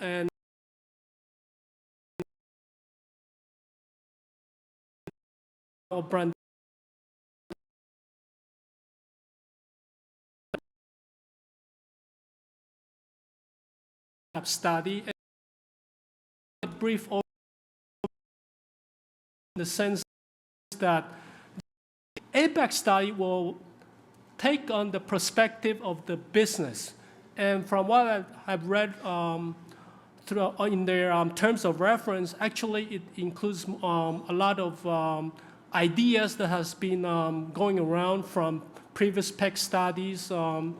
and brand study, and a brief overview in the sense that the APEC study will take on the perspective of the business. And from what I have read in their terms of reference, actually it includes a lot of ideas that has been going around from previous PEC studies, from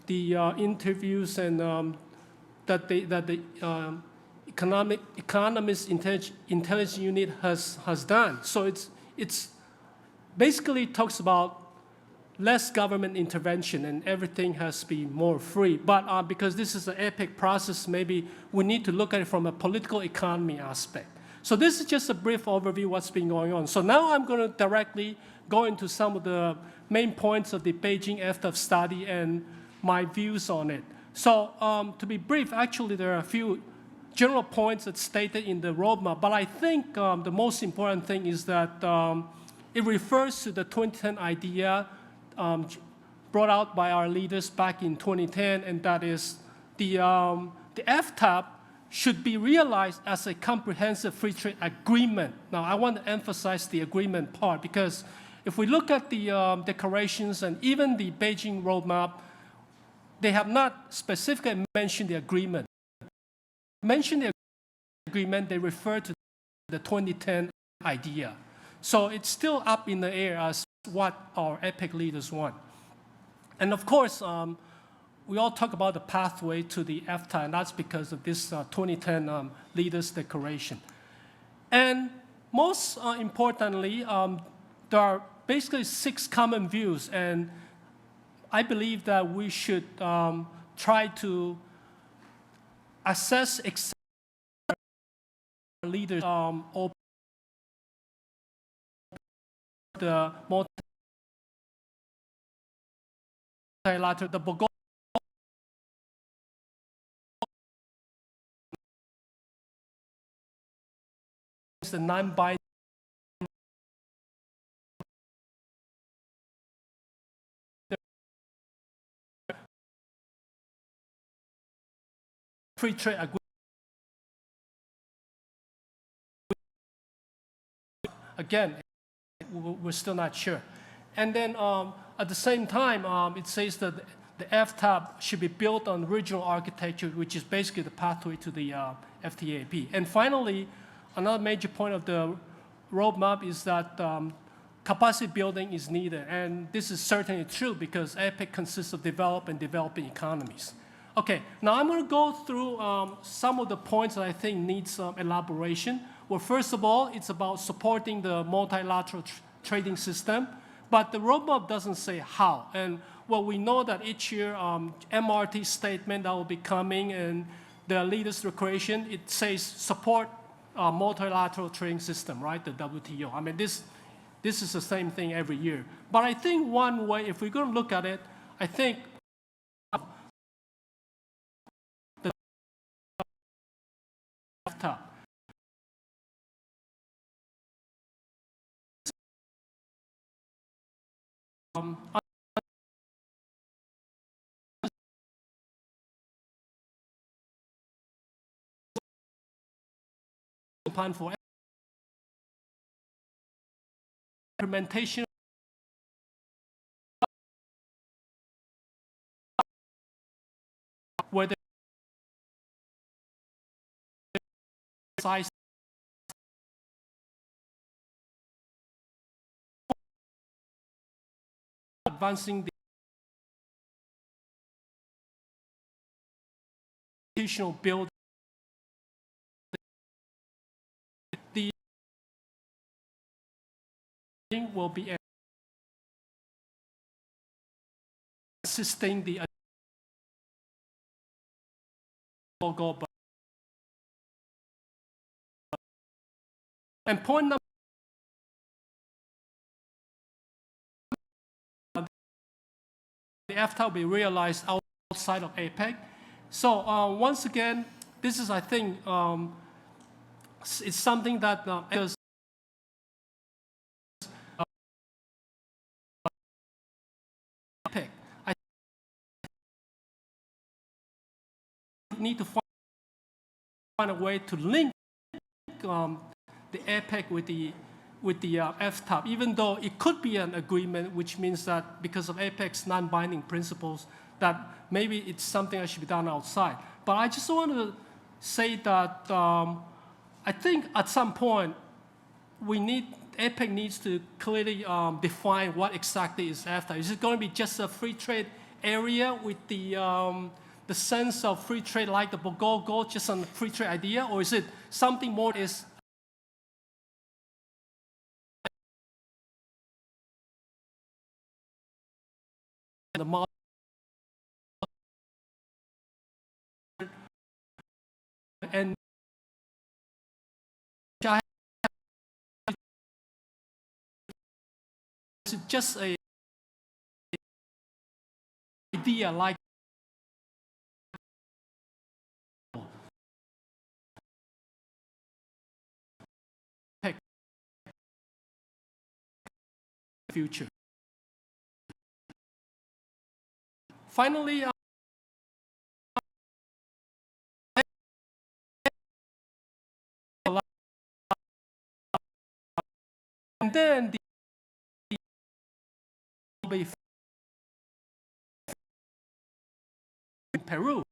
the interviews and that the Economist Intelligence Unit has done. So it's basically talks about less government intervention and everything has to be more free. But because this is an APEC process, maybe we need to look at it from a political economy aspect. So this is just a brief overview of what's been going on. So now I'm going to directly go into some of the main points of the Beijing FTAAP study and my views on it. So to be brief, actually there are a few general points that's stated in the roadmap, but I think the most important thing is that it refers to the 2010 idea brought out by our leaders back in 2010, and that is the FTAAP should be realized as a comprehensive free trade agreement. Now, I want to emphasize the agreement part, because if we look at the declarations and even the Beijing roadmap, they have not specifically mentioned the agreement. Mention the agreement, they refer to the 2010 idea. So it's still up in the air as what our APEC leaders want. And of course, we all talk about the pathway to the FTA, and that's because of this 2010 leaders declaration. And most importantly, there are basically 6 common views, and I believe that we should try to assess leaders or the multilateral, the Bogo, the non-binding free trade agreement. Again, we're still not sure. And then at the same time, it says that the FTAAP should be built on regional architecture, which is basically the pathway to the FTAAP. And finally, another major point of the roadmap is that capacity building is needed. And this is certainly true because APEC consists of developed and developing economies. Okay, now I'm going to go through some of the points that I think need some elaboration. Well, first of all, it's about supporting the multilateral trading system, but the roadmap doesn't say how. And well, we know that each year, MRT statement that will be coming and the leaders' declaration, it says support multilateral trading system, right? The WTO. I mean, this is the same thing every year. But I think one way, if we're going to look at it, I think the FTA. Plan for implementation where the size advancing the institutional building. The will be assisting the goal. And point number the FTA will be realized outside of APEC. So once again, this is, I think, it's something that because APEC, I need to find a way to link the APEC with the FTAAP, even though it could be an agreement, which means that because of APEC's non-binding principles, that maybe it's something that should be done outside. But I just want to say that I think at some point APEC needs to clearly define what exactly is FTAAP. Is it going to be just a free trade area with the sense of free trade like the go just on free trade idea, or is it something more is the model and is it just a idea like future? Finally, and then in Peru.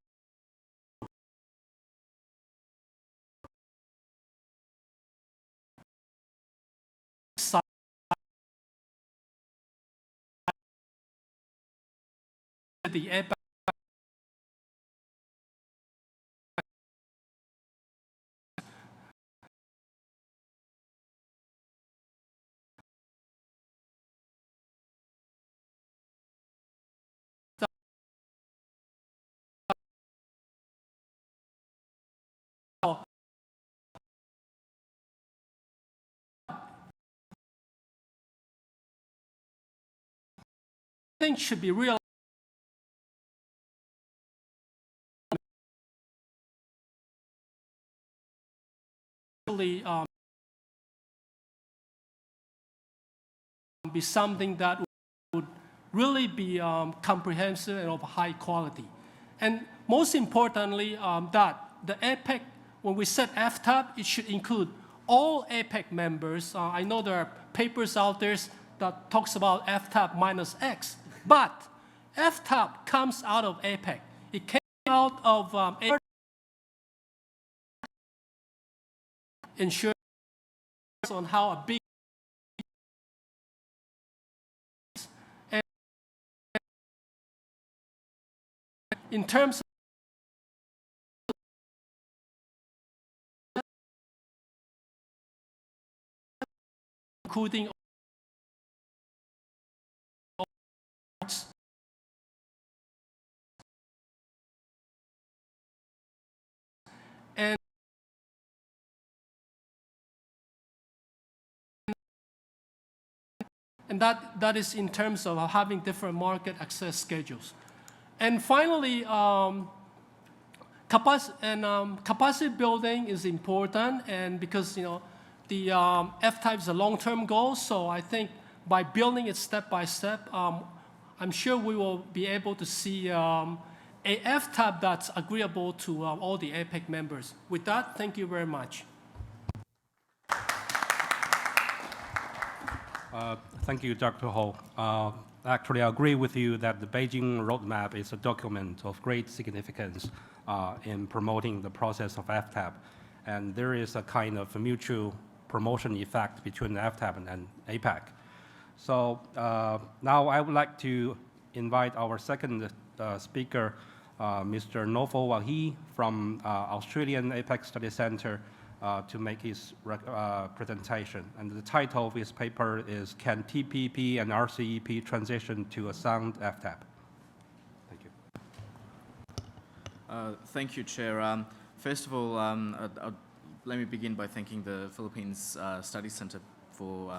The APEC thing should be realized be something that would really be comprehensive and of high quality. And most importantly, that the APEC, when we set FTAAP, it should include all APEC members. I know there are papers out there that talks about FTAAP minus X, but FTAAP comes out of APEC. It came out of insurance on how a big and in terms of including and that is in terms of having different market access schedules. And finally, capacity building is important, and because the FTAAP is a long-term goal, so I think by building it step by step, I'm sure we will be able to see a FTAAP that's agreeable to all the APEC members. With that, thank you very much. Thank you, Dr. Ho. Actually, I agree with you that the Beijing roadmap is a document of great significance in promoting the process of FTAAP. And there is a kind of a mutual promotion effect between the FTAAP and APEC. So now I would like to invite our second speaker, Mr. Nofo Wahi from Australian APEC Study Center, to make his presentation. And the title of his paper is "Can TPP and RCEP Transition to a Sound FTAAP?" Thank you. Thank you, Chair. First of all, let me begin by thanking the Philippines Study Center for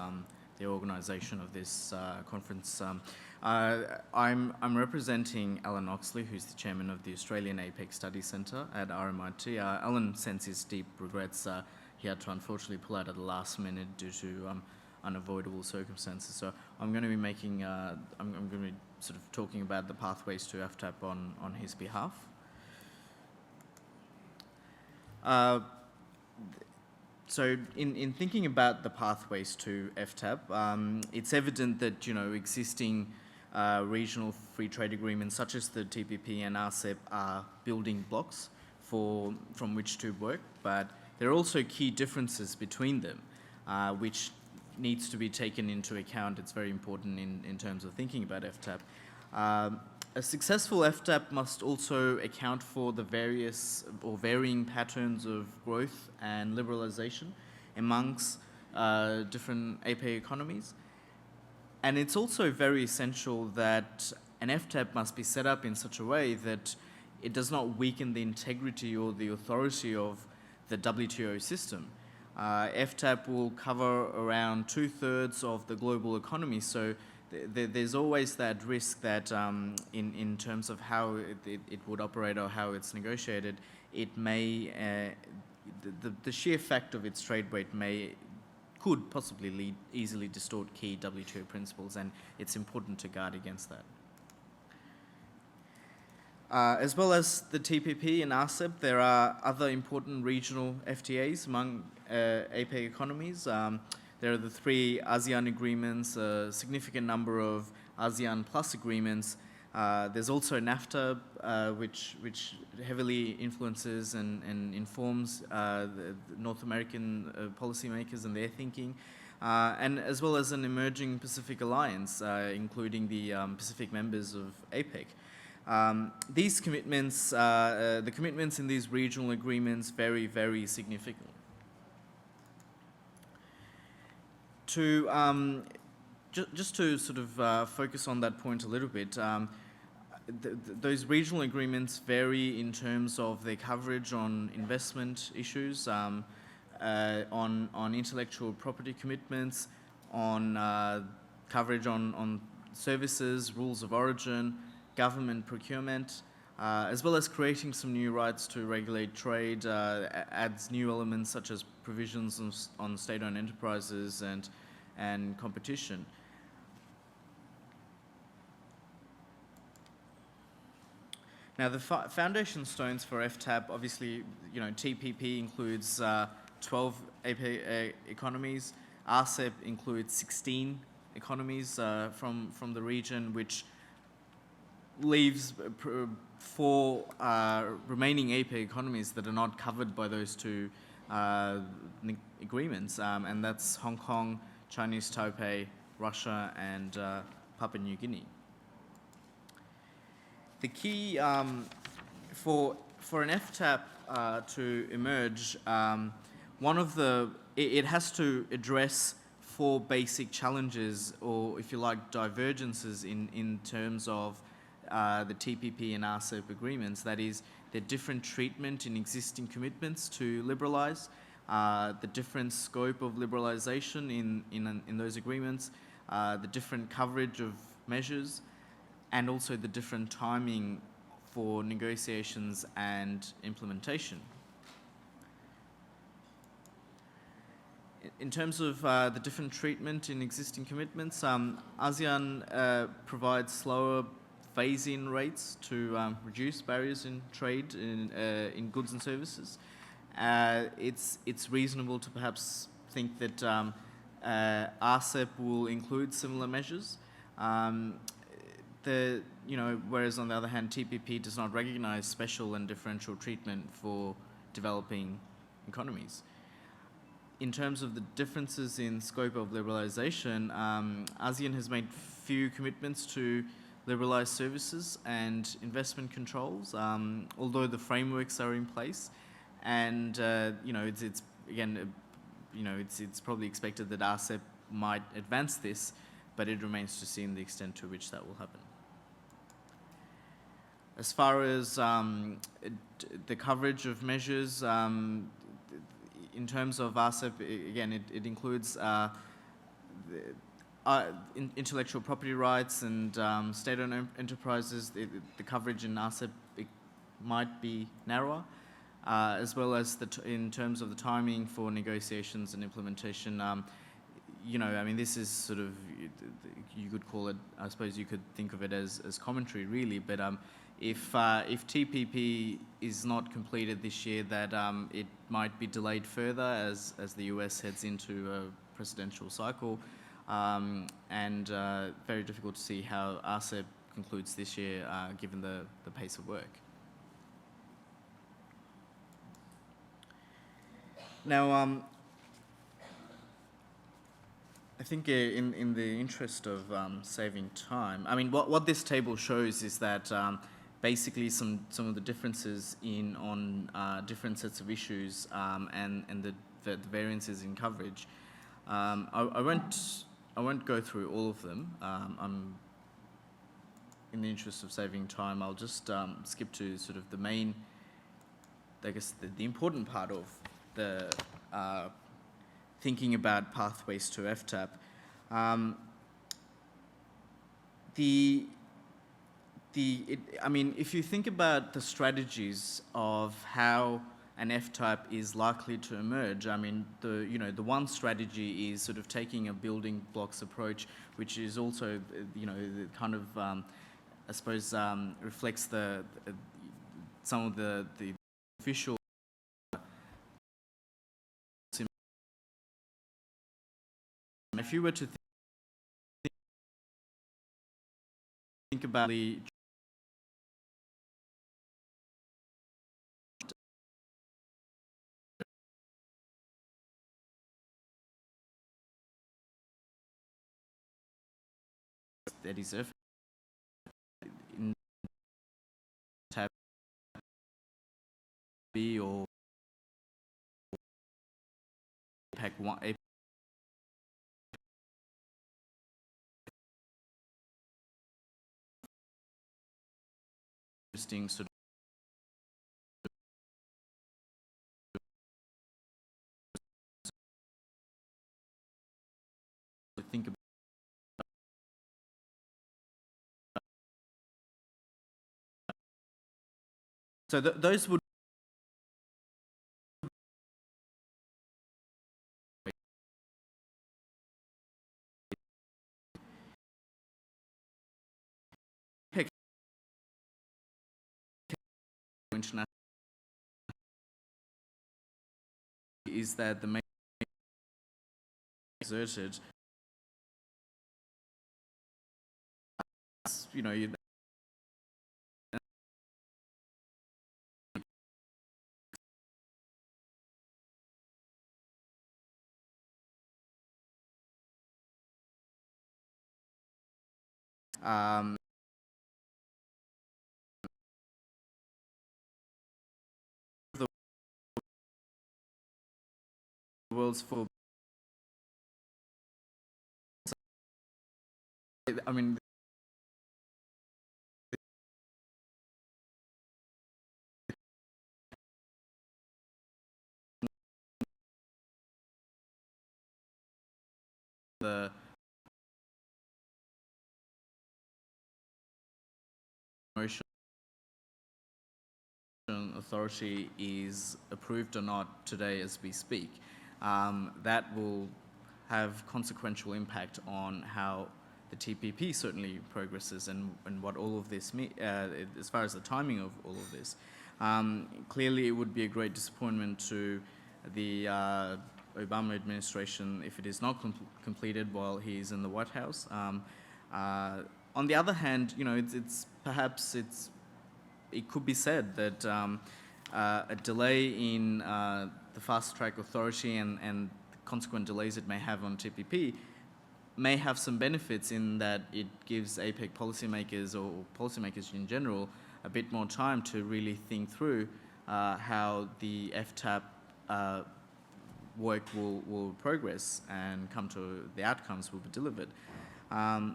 the organisation of this conference. I'm representing Alan Oxley, who's the chairman of the Australian APEC Study Centre at RMIT. Alan sends his deep regrets. He had to unfortunately pull out at the last minute due to unavoidable circumstances. So I'm going to be making, I'm going to be sort of talking about the pathways to FTAAP on his behalf. So in thinking about the pathways to FTAAP, it's evident that, you know, existing regional free trade agreements such as the TPP and RCEP are building blocks from which to work, but there are also key differences between them, which needs to be taken into account. It's very important in terms of thinking about FTAAP. A successful FTAAP must also account for the various or varying patterns of growth and liberalisation amongst different APEC economies. And it's also very essential that an FTAAP must be set up in such a way that it does not weaken the integrity or the authority of the WTO system. FTAAP will cover around 2/3 of the global economy, so there's always that risk that in terms of how it would operate or how it's negotiated, it may, the sheer fact of its trade weight could possibly easily distort key WTO principles, and it's important to guard against that. As well as the TPP and RCEP, there are other important regional FTAs among APEC economies. There are the 3 ASEAN agreements, a significant number of ASEAN Plus agreements. There's also NAFTA, which heavily influences and informs the North American policymakers and their thinking, and as well as an emerging Pacific alliance, including the Pacific members of APEC. These commitments, the commitments in these regional agreements vary very significantly. Just to sort of focus on that point a little bit, those regional agreements vary in terms of their coverage on investment issues, on intellectual property commitments, on coverage on services, rules of origin, government procurement, as well as creating some new rights to regulate trade, adds new elements such as provisions on state-owned enterprises and competition. Now, the foundation stones for FTAAP, obviously, you know, TPP includes 12 APEC economies. RCEP includes 16 economies from the region, which leaves 4 remaining APEC economies that are not covered by those 2 agreements, and that's Hong Kong, Chinese Taipei, Russia, and Papua New Guinea. The key for an FTAAP to emerge, it has to address 4 basic challenges, or if you like, divergences in terms of the TPP and RCEP agreements. That is, the different treatment in existing commitments to liberalise, the different scope of liberalisation in those agreements, the different coverage of measures, and also the different timing for negotiations and implementation. In terms of the different treatment in existing commitments, ASEAN provides slower phase-in rates to reduce barriers in trade in goods and services. It's reasonable to perhaps think that RCEP will include similar measures. Whereas on the other hand, TPP does not recognise special and differential treatment for developing economies. In terms of the differences in scope of liberalisation, ASEAN has made few commitments to liberalise services and investment controls, although the frameworks are in place, and it's probably expected that RCEP might advance this, but it remains to see the extent to which that will happen. As far as the coverage of measures, in terms of RCEP, again, it includes intellectual property rights and state-owned enterprises, the coverage in RCEP might be narrower, as well as in terms of the timing for negotiations and implementation. You know, I mean, this is sort of, you could call it, I suppose you could think of it as commentary, really. But if TPP is not completed this year, that it might be delayed further as the US heads into a presidential cycle, and very difficult to see how RCEP concludes this year, given the pace of work. Now, I think in the interest of saving time, I mean, what this table shows is that basically some of the differences on different sets of issues and the variances in coverage. I won't go through all of them. In the interest of saving time, I'll just skip to sort of the main, I guess, the important part of the thinking about pathways to FTAAP. I mean, if you think about the strategies of how an FTAAP is likely to emerge, I mean, the one strategy is sort of taking a building blocks approach, which is also, kind of, I suppose, reflects some of the official. If you were to think about that is in tab B or APEC 1, interesting sort of think about. So those would international is that the main exerted, the world's full. I mean, the motion authority is approved or not today as we speak, that will have consequential impact on how the TPP certainly progresses and what all of this as far as the timing of all of this. Clearly, it would be a great disappointment to the Obama administration if it is not completed while he's in the White House. On the other hand, it could be said that a delay in the fast track authority and consequent delays it may have on TPP may have some benefits in that it gives APEC policymakers or policymakers in general a bit more time to really think through how the FTAAP work will progress and come to the outcomes will be delivered.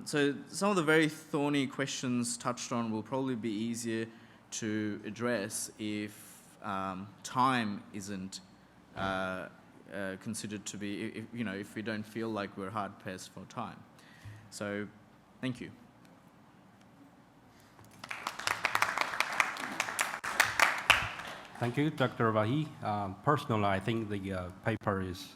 So some of the very thorny questions touched on will probably be easier to address if time isn't considered to be, if we don't feel like we're hard pressed for time. So, thank you. Thank you, Dr. Wahi. Personally, I think the paper is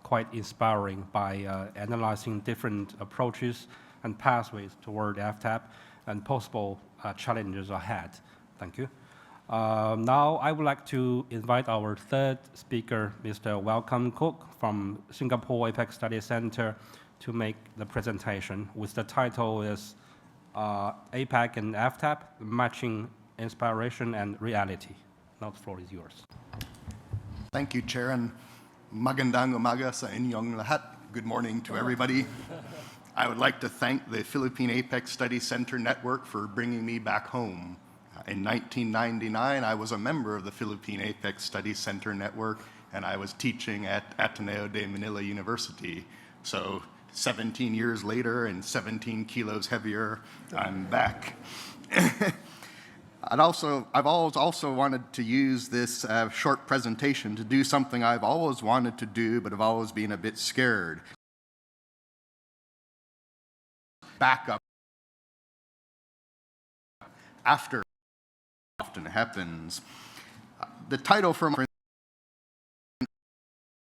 quite inspiring by analyzing different approaches and pathways toward FTAAP and possible challenges ahead. Thank you. Now, I would like to invite our third speaker, Mr. Welcome Cook from Singapore APEC Study Center, to make the presentation, with the title is APEC and FTAAP, Matching Inspiration and Reality. Now the floor is yours. Thank you, Chair, and magandang umaga sa inyong lahat. Good morning to everybody. I would like to thank the Philippine APEC Study Center Network for bringing me back home. In 1999, I was a member of the Philippine APEC Study Center Network, and I was teaching at Ateneo de Manila University. So 17 years later and 17 kilos heavier, I'm back. I've always also wanted to use this short presentation to do something I've always wanted to do, but have always been a bit scared. Back up after often happens. The title for my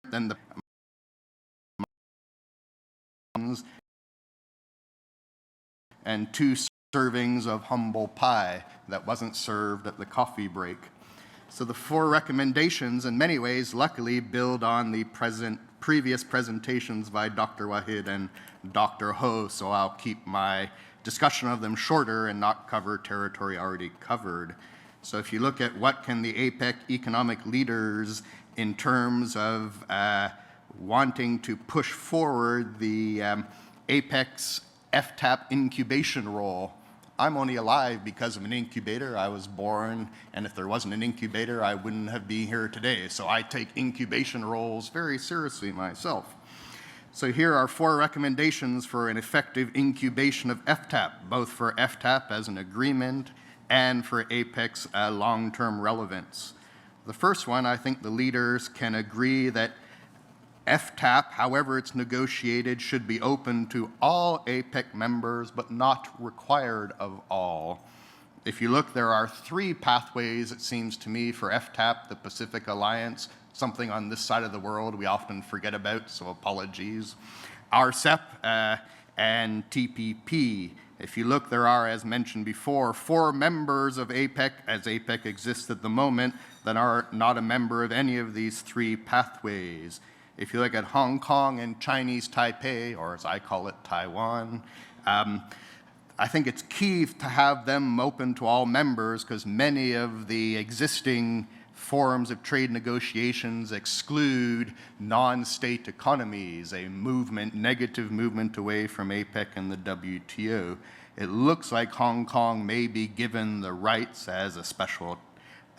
then the and 2 servings of humble pie that wasn't served at the coffee break. So the 4 recommendations, in many ways, luckily build on the previous presentations by Dr. Wahid and Dr. Ho, so I'll keep my discussion of them shorter and not cover territory already covered. So if you look at what can the APEC economic leaders in terms of wanting to push forward the APEC's FTAAP incubation role. I'm only alive because of an incubator. I was born, and if there wasn't an incubator, I wouldn't have been here today. So I take incubation roles very seriously myself. So here are 4 recommendations for an effective incubation of FTAAP, both for FTAAP as an agreement and for APEC's long-term relevance. The first one, I think the leaders can agree that FTAAP, however it's negotiated, should be open to all APEC members, but not required of all. If you look, there are 3 pathways, it seems to me, for FTAAP, the Pacific Alliance, something on this side of the world we often forget about, so apologies. RCEP and TPP. If you look, there are, as mentioned before, 4 members of APEC, as APEC exists at the moment, that are not a member of any of these 3 pathways. If you look at Hong Kong and Chinese Taipei, or as I call it, Taiwan, I think it's key to have them open to all members because many of the existing forms of trade negotiations exclude non-state economies, a movement, negative movement away from APEC and the WTO. It looks like Hong Kong may be given the rights as a special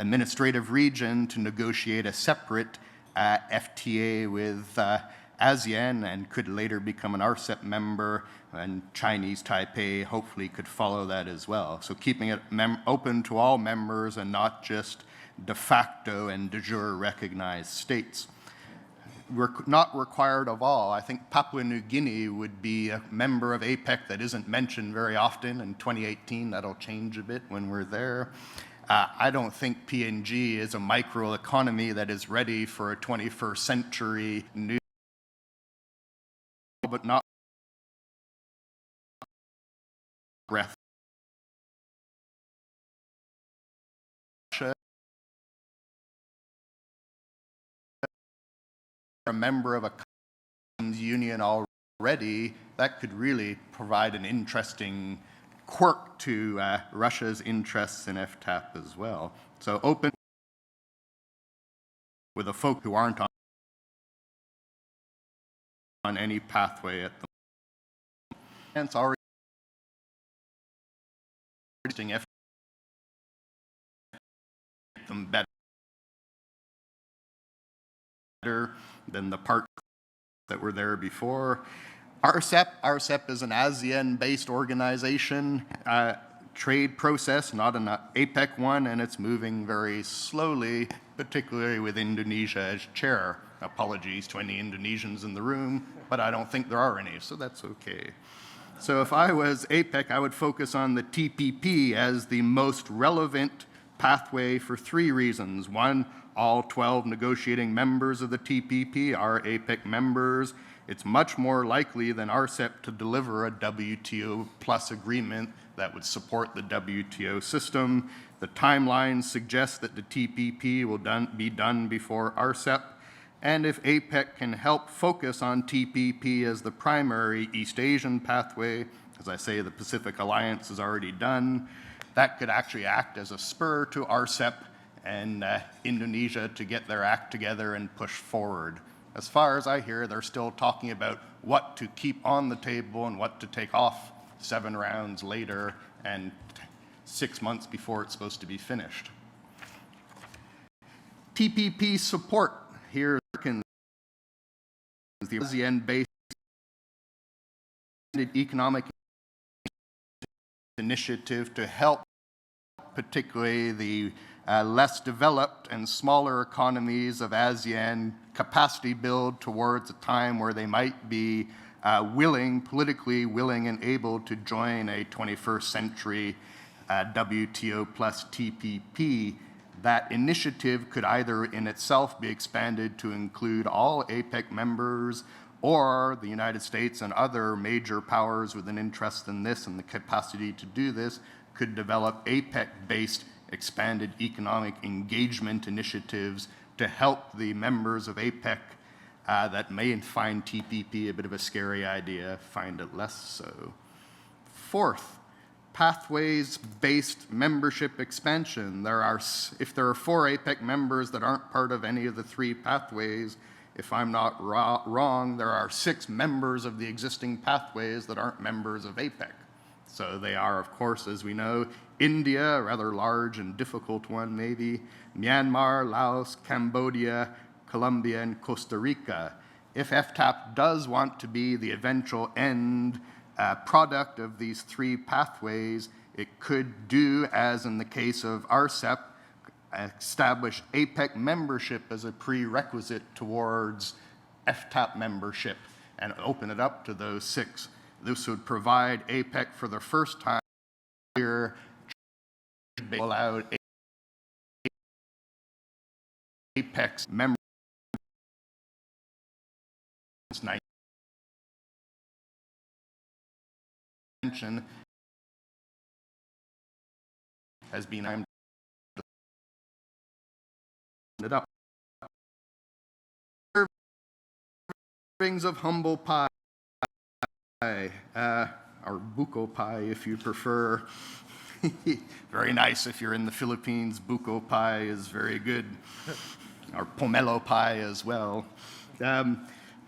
administrative region to negotiate a separate FTA with ASEAN and could later become an RCEP member, and Chinese Taipei hopefully could follow that as well. So keeping it open to all members and not just de facto and de jure recognized states. We're not required of all. I think Papua New Guinea would be a member of APEC that isn't mentioned very often. In 2018, that'll change a bit when we're there. I don't think PNG is a microeconomy that is ready for a 21st century new, but not breath. A member of a customs union already, that could really provide an interesting quirk to Russia's interests in FTAAP as well. So open with the folk who aren't on any pathway at the moment. It's already them better than the parts that were there before. RCEP is an ASEAN-based organization, trade process, not an APEC one, and it's moving very slowly, particularly with Indonesia as chair. Apologies to any Indonesians in the room. but I don't think there are any, so that's okay. So if I was APEC, I would focus on the TPP as the most relevant pathway for 3 reasons. One, all 12 negotiating members of the TPP are APEC members. It's much more likely than RCEP to deliver a WTO plus agreement that would support the WTO system. The timeline suggests that the TPP will be done before RCEP. And if APEC can help focus on TPP as the primary East Asian pathway, as I say, the Pacific Alliance is already done, that could actually act as a spur to RCEP and Indonesia to get their act together and push forward. As far as I hear, they're still talking about what to keep on the table and what to take off 7 rounds later and 6 months before it's supposed to be finished. TPP support here is the ASEAN-based economic initiative to help particularly the less developed and smaller economies of ASEAN capacity build towards a time where they might be politically willing and able to join a 21st century WTO plus TPP. That initiative could either in itself be expanded to include all APEC members, or the United States and other major powers with an interest in this and the capacity to do this could develop APEC-based expanded economic engagement initiatives to help the members of APEC that may find TPP a bit of a scary idea, find it less so. Fourth, pathways-based membership expansion. If there are 4 APEC members that aren't part of any of the 3 pathways, if I'm not wrong, there are 6 members of the existing pathways that aren't members of APEC. So they are, of course, as we know, India, a rather large and difficult one maybe, Myanmar, Laos, Cambodia, Colombia, and Costa Rica. If FTAAP does want to be the eventual end product of these 3 pathways, it could do, as in the case of RCEP, establish APEC membership as a prerequisite towards FTAAP membership and open it up to those 6. This would provide APEC for the first time here allowed APEC's members has been it up. Servings of humble pie, or buko pie if you prefer. Very nice if you're in the Philippines. Buko pie is very good, or pomelo pie as well.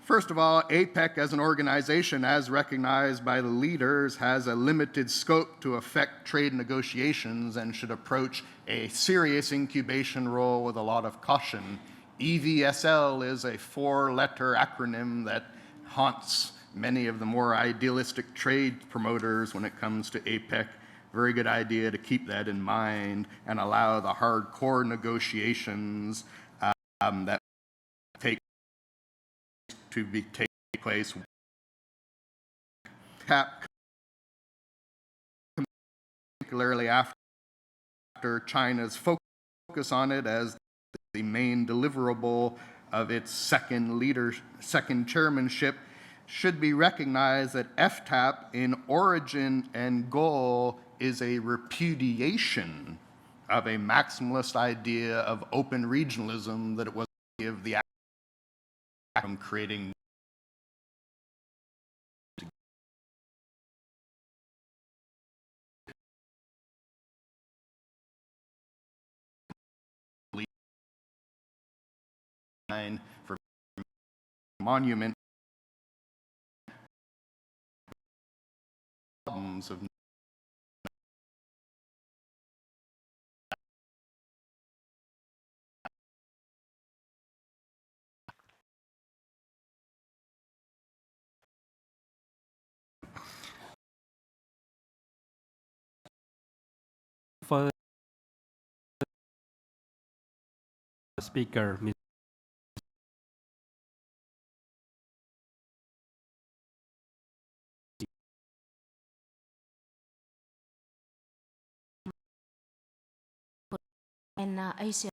First of all, APEC as an organization, as recognized by the leaders, has a limited scope to affect trade negotiations and should approach a serious incubation role with a lot of caution. EVSL is a 4-letter acronym that haunts many of the more idealistic trade promoters when it comes to APEC. Very good idea to keep that in mind and allow the hardcore negotiations that take place. Particularly after China's focus on it as the main deliverable of its second chairmanship, should be recognized that FTAAP in origin and goal is a repudiation of a maximalist idea of open regionalism that it was of the from creating for monument problems of for the speaker, and Asia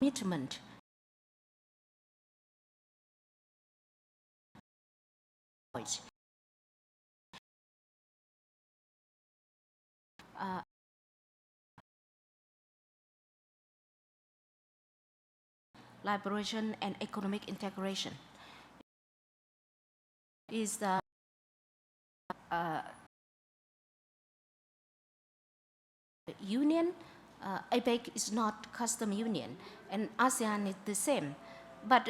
commitment liberation and economic integration is the union. APEC is not custom union, and ASEAN is the same. But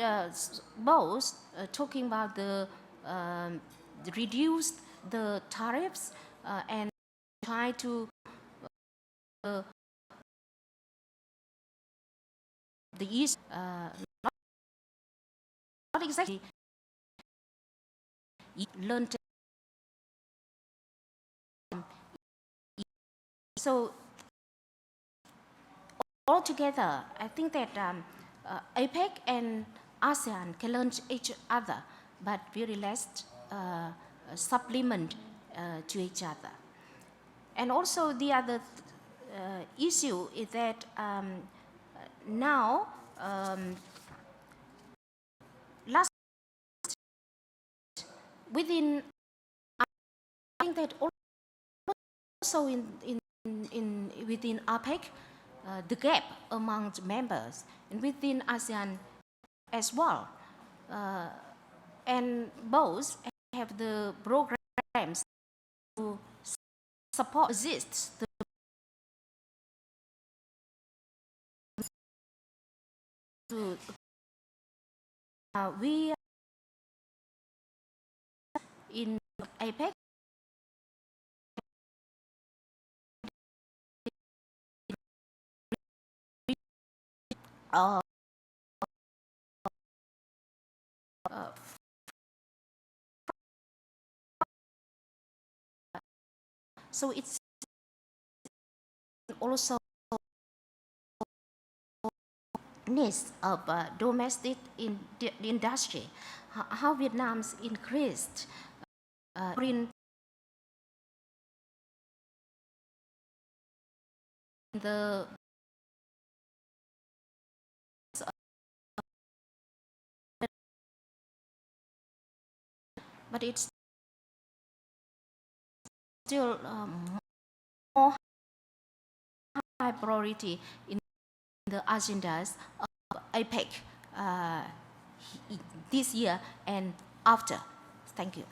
both talking about the reduce the tariffs and try to the East not exactly learned. So altogether, I think that APEC and ASEAN can learn each other, but very less supplement to each other. And also the other issue is that now last within, I think that also within APEC, the gap among the members and within ASEAN as well, and both have the programs to support exists we in APEC so it's also needs of domestic in the industry, how Vietnam's increased in the but it's still more high priority in the agendas of APEC this year and after. Thank you.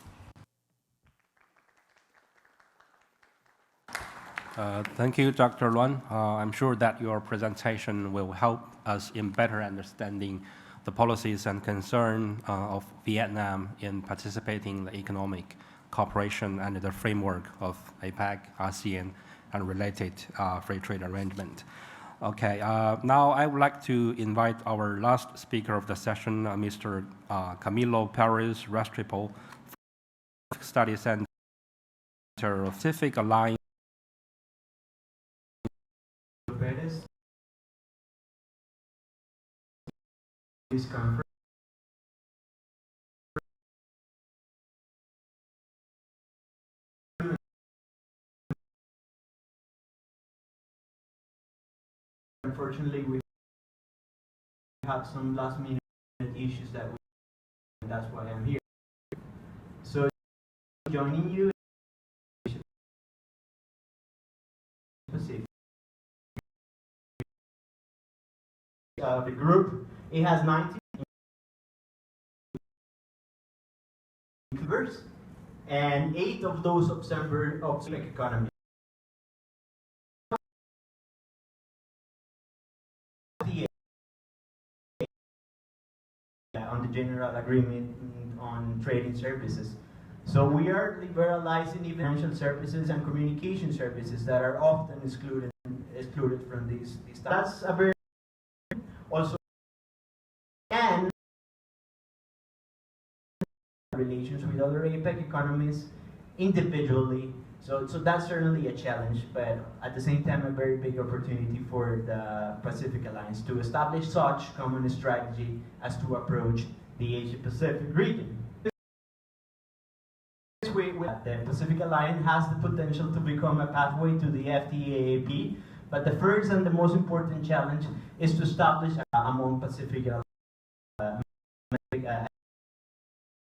Thank you, Dr. Luan. I'm sure that your presentation will help us in better understanding the policies and concern of Vietnam in participating in the economic cooperation under the framework of APEC, ASEAN, and related free trade arrangement. Okay, now I would like to invite our last speaker of the session, Mr. Camilo Perez Restrepo, Study Center of Pacific Alliance. This conference. Unfortunately, we have some last-minute issues and that's why I'm here. So, joining you Pacific. The group, it has 19 members, and 8 of those observers of the economy. On the general agreement on trading services. So we are liberalizing even financial services and communication services that are often excluded from these. That's a very also and relations with other APEC economies individually. So that's certainly a challenge, but at the same time, a very big opportunity for the Pacific Alliance to establish such common strategy as to approach the Asia-Pacific region. The Pacific Alliance has the potential to become a pathway to the FTAAP, but the first and the most important challenge is to establish among Pacific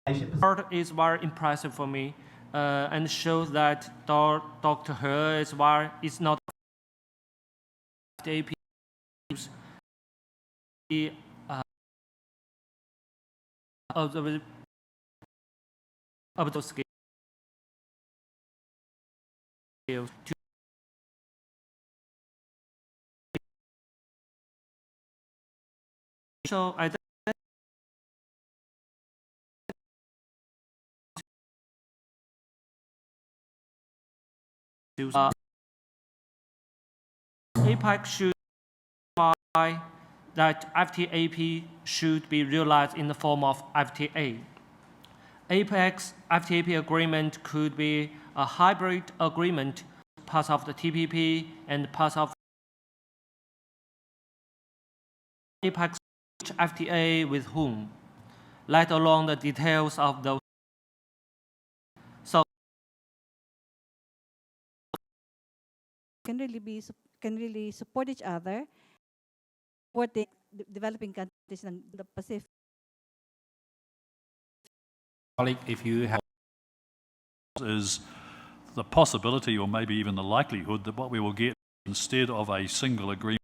Asia-Pacific. Part is very impressive for me, and shows that Dr. He is not FTAAP. Of those skills to so I APEC should buy that FTAAP should be realized in the form of FTA. APEC's FTAAP agreement could be a hybrid agreement, part of the TPP and part of APEC's FTA with whom, let alone the details of those. So can really support each other, supporting developing countries in the Pacific. If you have is the possibility or maybe even the likelihood that what we will get instead of a single agreement